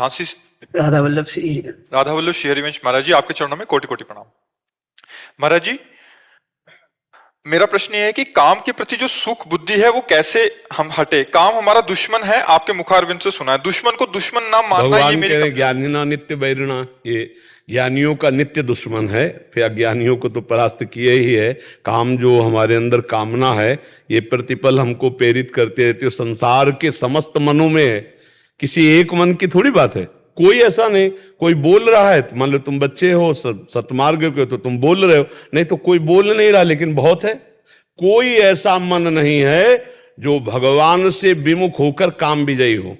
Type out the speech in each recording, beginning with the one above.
झांसी से राधा वल्लभ श्री राधा वल्लभ श्री हरिवंश महाराज जी, आपके चरणों में कोटि कोटि प्रणाम। महाराज जी, मेरा प्रश्न ये है कि काम के प्रति जो सुख बुद्धि है वो कैसे हम हटे। काम हमारा दुश्मन है, आपके मुखारविंद से सुना है। दुश्मन को दुश्मन ना मानना, ये मेरी ज्ञानिना नित्य वैरिणा, ये ज्ञानियों का नित्य दुश्मन है, फिर अज्ञानियों को तो परास्त किए ही है। काम जो हमारे अंदर कामना है ये प्रतिपल हमको प्रेरित करते रहते हो। संसार के समस्त मनों में है, किसी एक मन की थोड़ी बात है। कोई ऐसा नहीं, कोई बोल रहा है तो मान लो तुम बच्चे हो सतमार्ग के हो तो तुम बोल रहे हो, नहीं तो कोई बोल नहीं रहा लेकिन बहुत है। कोई ऐसा मन नहीं है जो भगवान से विमुख होकर काम विजयी हो।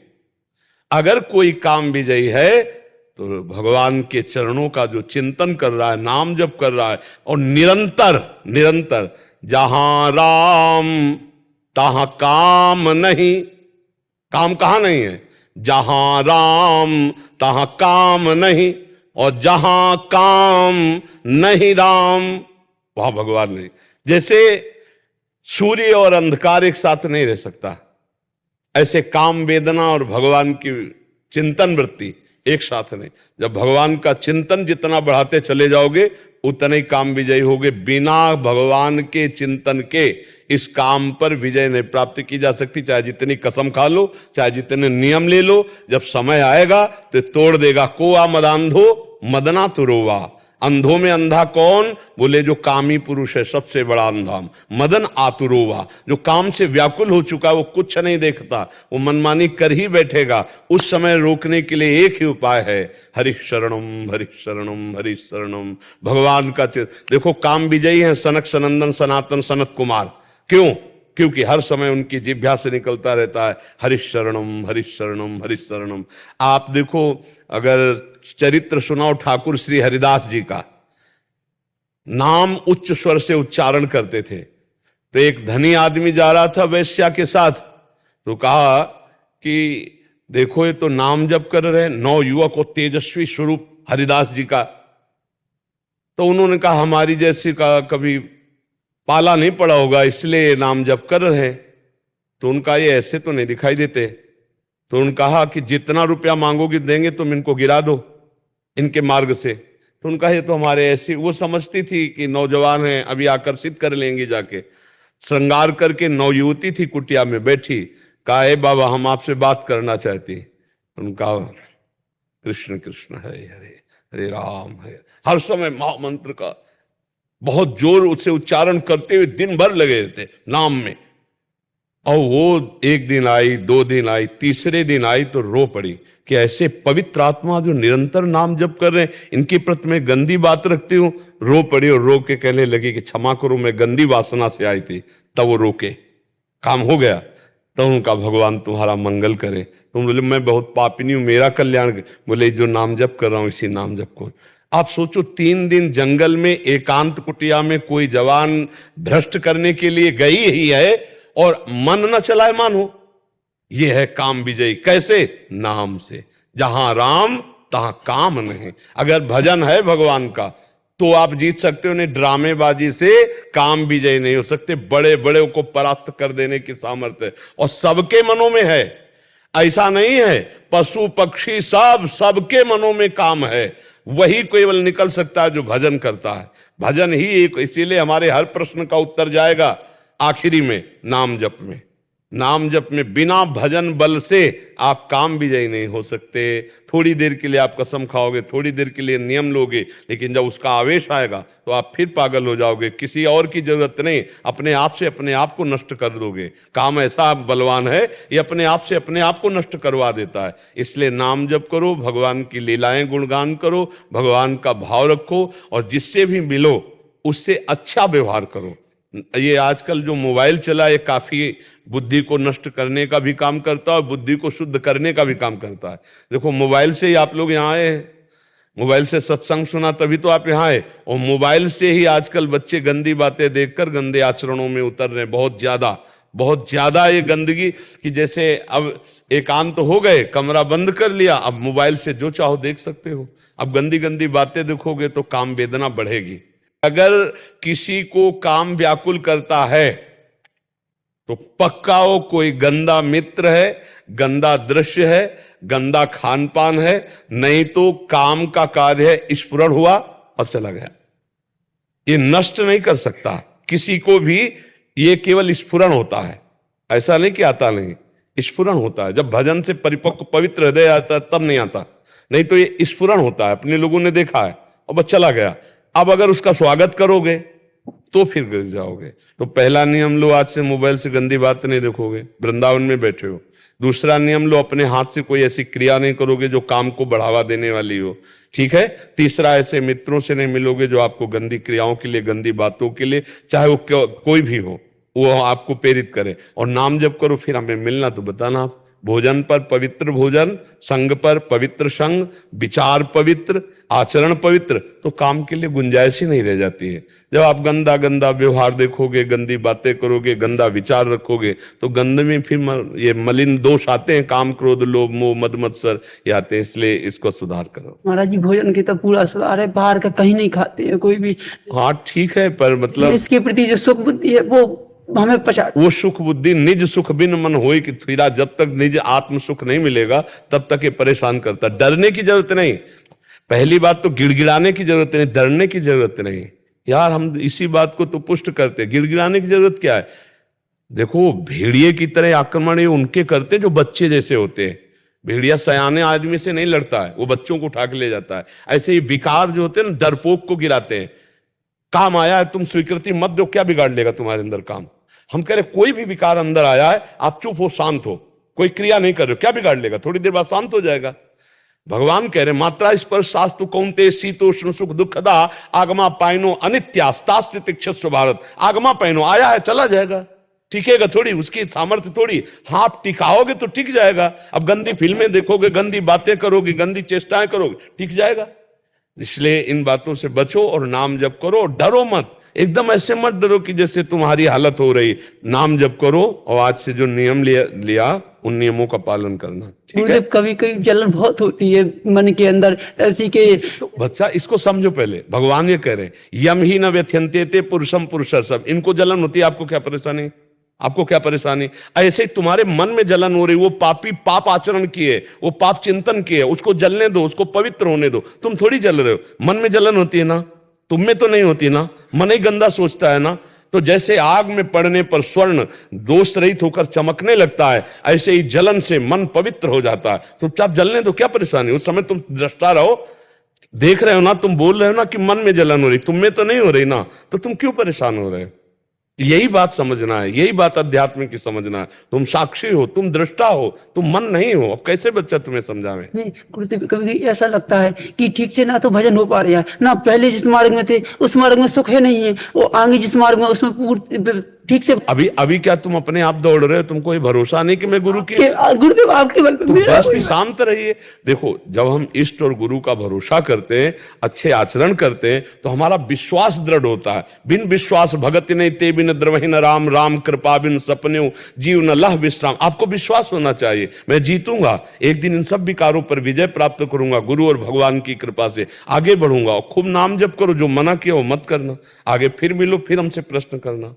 अगर कोई काम विजयी है तो भगवान के चरणों का जो चिंतन कर रहा है, नाम जप कर रहा है और निरंतर निरंतर, जहां राम तहां काम नहीं। काम कहां नहीं है? जहां राम तहां काम नहीं, और जहां काम नहीं राम वहां भगवान नहीं। जैसे सूर्य और अंधकार एक साथ नहीं रह सकता, ऐसे काम वेदना और भगवान की चिंतन वृत्ति एक साथ नहीं। जब भगवान का चिंतन जितना बढ़ाते चले जाओगे उतने ही काम विजयी होगे। बिना भगवान के चिंतन के इस काम पर विजय नहीं प्राप्त की जा सकती। चाहे जितनी कसम खा लो, चाहे जितने नियम ले लो, जब समय आएगा तो तोड़ देगा। को आ मदांधो मदना तुरोवा। अंधों में अंधा कौन? बोले जो कामी पुरुष है, सबसे बड़ा अंधा। मदन आतुरोवा, जो काम से व्याकुल हो चुका है, वो कुछ नहीं देखता, वो मनमानी कर ही बैठेगा। उस समय रोकने के लिए एक ही उपाय है, हरि शरणम हरि शरणम हरि शरणम। भगवान का देखो, काम विजयी हैं सनक सनंदन सनातन सनत कुमार। क्यों? क्योंकि हर समय उनकी जिह्वा से निकलता रहता है हरि शरणम हरि शरणम हरि शरणम। आप देखो, अगर चरित्र सुनाओ ठाकुर श्री हरिदास जी का, नाम उच्च स्वर से उच्चारण करते थे। तो एक धनी आदमी जा रहा था वैश्या के साथ, तो कहा कि देखो ये तो नाम जप कर रहे हैं, नौ युवक और तेजस्वी स्वरूप हरिदास जी का। तो उन्होंने कहा हमारी जैसी का कभी पाला नहीं पड़ा होगा इसलिए नाम जप कर रहे हैं। तो उनका ये ऐसे तो नहीं दिखाई देते। तो उन्होंने कहा कि जितना रुपया मांगोगे देंगे, तुम इनको गिरा दो इनके मार्ग से। तो उनका ये तो हमारे ऐसे, वो समझती थी कि नौजवान हैं अभी आकर्षित कर लेंगे जाके। श्रृंगार करके नवयुवती थी कुटिया में बैठी, कहा हे बाबा हम आपसे बात करना चाहती। उनका कृष्ण कृष्ण हरे हरे हरे राम हरे, हर समय महामंत्र का बहुत जोर उससे उच्चारण करते हुए दिन भर लगे रहते नाम में। और वो एक दिन आई, दो दिन आई, तीसरे दिन आई तो रो पड़ी कि ऐसे पवित्र आत्मा जो निरंतर नाम जप कर रहे हैं, इनके प्रति मैं गंदी बात रखती हूं। रो पड़ी और रो के कहने लगी कि क्षमा करो, मैं गंदी वासना से आई थी। तब वो रोके, काम हो गया। तो उनका भगवान तुम्हारा मंगल करे। तुम बोले मैं बहुत पापिनी हूं, मेरा कल्याण। बोले जो नाम जप कर रहा हूं इसी नाम जप को। आप सोचो, 3 दिन जंगल में एकांत कुटिया में कोई जवान भ्रष्ट करने के लिए गई ही है और मन न चलाए मानो। ये है काम विजयी। कैसे? नाम से। जहां राम तहां काम नहीं। अगर भजन है भगवान का तो आप जीत सकते हो, नहीं ड्रामेबाजी से काम विजयी नहीं हो सकते। बड़े बड़े को परास्त कर देने की सामर्थ्य और सबके मनों में है। ऐसा नहीं है, पशु पक्षी सबके मनों में काम है। वही केवल निकल सकता है जो भजन करता है। भजन ही एक, इसीलिए हमारे हर प्रश्न का उत्तर जाएगा आखिरी में नाम जप में। नाम जप में बिना भजन बल से आप काम विजयी नहीं हो सकते। थोड़ी देर के लिए आप कसम खाओगे, थोड़ी देर के लिए नियम लोगे, लेकिन जब उसका आवेश आएगा तो आप फिर पागल हो जाओगे। किसी और की जरूरत नहीं, अपने आप से अपने आप को नष्ट कर दोगे। काम ऐसा बलवान है, ये अपने आप से अपने आप को नष्ट करवा देता है। इसलिए नाम जप करो, भगवान की लीलाएं गुणगान करो, भगवान का भाव रखो और जिससे भी मिलो उससे अच्छा व्यवहार करो। ये आजकल जो मोबाइल चला है काफी बुद्धि को नष्ट करने का भी काम करता है और बुद्धि को शुद्ध करने का भी काम करता है। देखो, मोबाइल से ही आप लोग यहाँ आए हैं, मोबाइल से सत्संग सुना तभी तो आप यहाँ आए। और मोबाइल से ही आजकल बच्चे गंदी बातें देखकर गंदे आचरणों में उतर रहे हैं। बहुत ज्यादा ये गंदगी कि जैसे अब एकांत हो गए, कमरा बंद कर लिया, अब मोबाइल से जो चाहो देख सकते हो। अब गंदी गंदी बातें देखोगे तो काम वेदना बढ़ेगी। अगर किसी को काम व्याकुल करता है तो पक्का वो कोई गंदा मित्र है गंदा दृश्य है, गंदा खान पान है, नहीं तो काम का कार्य है, स्फुरण हुआ और चला गया। ये नष्ट नहीं कर सकता किसी को भी, ये केवल स्फुरण होता है, ऐसा नहीं कि आता नहीं, स्फुरण होता है। जब भजन से परिपक्व पवित्र हृदय आता है तब नहीं आता, नहीं तो ये स्फुरण होता है। अपने लोगों ने देखा है और बस चला गया। अब अगर उसका स्वागत करोगे तो फिर गिर जाओगे। तो पहला नियम लो, आज से मोबाइल से गंदी बात नहीं देखोगे, वृंदावन में बैठे हो। दूसरा नियम लो, अपने हाथ से कोई ऐसी क्रिया नहीं करोगे जो काम को बढ़ावा देने वाली हो, ठीक है। तीसरा, ऐसे मित्रों से नहीं मिलोगे जो आपको गंदी क्रियाओं के लिए, गंदी बातों के लिए, चाहे वो कोई भी हो, वो आपको प्रेरित करे। और नाम जप करो, फिर हमें मिलना तो बताना। भोजन पर पवित्र भोजन, संग पर पवित्र संग, विचार पवित्र, आचरण पवित्र, तो काम के लिए गुंजाइश ही नहीं रह जाती है। जब आप गंदा गंदा व्यवहार देखोगे, गंदी बातें करोगे, गंदा विचार रखोगे, तो गंद में फिर ये मलिन दोष आते हैं, काम क्रोध लोभ मोह मद मत्सर ये आते हैं। इसलिए इसको सुधार करो। महाराज जी भोजन की तो पूरा सुधार है, बाहर का कहीं नहीं खाते हैं कोई भी। हाँ ठीक है, पर मतलब इसके प्रति जो सुख बुद्धि है वो हमें पछाड़। वो सुख बुद्धि निज सुख बिन मन होए कि थीरा, जब तक निज आत्म सुख नहीं मिलेगा तब तक ये परेशान करता। डरने की जरूरत नहीं, पहली बात तो गिड़गिड़ाने की जरूरत नहीं, डरने की जरूरत नहीं। यार हम इसी बात को तो पुष्ट करते, गिड़गिड़ाने की जरूरत क्या है। देखो भेड़िए की तरह आक्रमण ये उनके करते जो बच्चे जैसे होते हैं। भेड़िया सयाने आदमी से नहीं लड़ता है, वो बच्चों को उठा के ले जाता है। ऐसे ही विकार जो होते हैं ना, डरपोक को गिराते हैं। काम आया है, तुम स्वीकृति मत दो, क्या बिगाड़ लेगा तुम्हारे अंदर काम। हम कह रहे कोई भी विकार अंदर आया है, आप चुप हो, शांत हो, कोई क्रिया नहीं कर रहे हो, क्या बिगाड़ लेगा, थोड़ी देर बाद शांत हो जाएगा। भगवान कह रहे मात्रा स्पर्श शास्तु कौन्तेय शीतोष्ण सुख दुखदा आगमा पाइनो अनित्यास्तास्तितिक्षस्व भारत। आगमा पाइनो आया है, चला जाएगा, टिकेगा थोड़ी, उसकी सामर्थ्य थोड़ी। हाँ आप टिकाओगे तो टिक जाएगा। अब गंदी फिल्में देखोगे, गंदी बातें करोगे, गंदी चेष्टाएं करोगे, टिक जाएगा। इसलिए इन बातों से बचो और नाम जप करो। डरो मत, एकदम ऐसे मत डरो कि जैसे तुम्हारी हालत हो रही। नाम जप करो और आज से जो नियम लिया उन नियमों का पालन करना, ठीक है। कभी कभी जलन बहुत होती है मन के अंदर ऐसी के। तो बच्चा इसको समझो पहले, भगवान ये कह रहे यम ही न व्यथ्यन्ते ते पुरुषम पुरुषर सब। इनको जलन होती है, आपको क्या परेशानी, आपको क्या परेशानी। ऐसे तुम्हारे मन में जलन हो रही, वो पापी पाप आचरण किए, वो पाप चिंतन किए, उसको जलने दो, उसको पवित्र होने दो। तुम थोड़ी जल रहे हो, मन में जलन होती है ना, तुम में तो नहीं होती ना, मन ही गंदा सोचता है ना। तो जैसे आग में पड़ने पर स्वर्ण दोष रहित होकर चमकने लगता है, ऐसे ही जलन से मन पवित्र हो जाता है। चुपचाप जलने दो, क्या परेशानी। उस समय तुम दृष्टा रहो, देख रहे हो ना, तुम बोल रहे हो ना कि मन में जलन हो रही, तुम में तो नहीं हो रही ना, तो तुम क्यों परेशान हो रहे हो। यही बात समझना है, यही बात अध्यात्म की समझना है। तुम साक्षी हो, तुम दृष्टा हो, तुम मन नहीं हो। अब कैसे बच्चा तुम्हें समझावे। नहीं गुरुदेव, कभी ऐसा लगता है कि ठीक से ना तो भजन हो पा रहा है, ना पहले जिस मार्ग में थे उस मार्ग में सुख है नहीं है, वो आगे जिस मार्ग में उसमें पूर्ण ठीक से। अभी क्या तुम अपने आप दौड़ रहे हो, तुमको ये भरोसा नहीं कि मैं गुरु की। गुरुदेव आपके बल पे बस भी शांत रहिए। देखो जब हम इष्ट और गुरु का भरोसा करते हैं, अच्छे आचरण करते हैं, तो हमारा विश्वास दृढ़ होता है। बिन विश्वास भगति नहीं ते बिन द्रवहि न राम, राम कृपा बिन सपन्यु जीव न लह विश्राम। आपको विश्वास होना चाहिए, मैं जीतूंगा, एक दिन इन सब विकारों पर विजय प्राप्त करूंगा, गुरु और भगवान की कृपा से आगे बढ़ूंगा। और खूब नाम जप करो, जो मना किया वो मत करना। आगे फिर मिलो, फिर हमसे प्रश्न करना।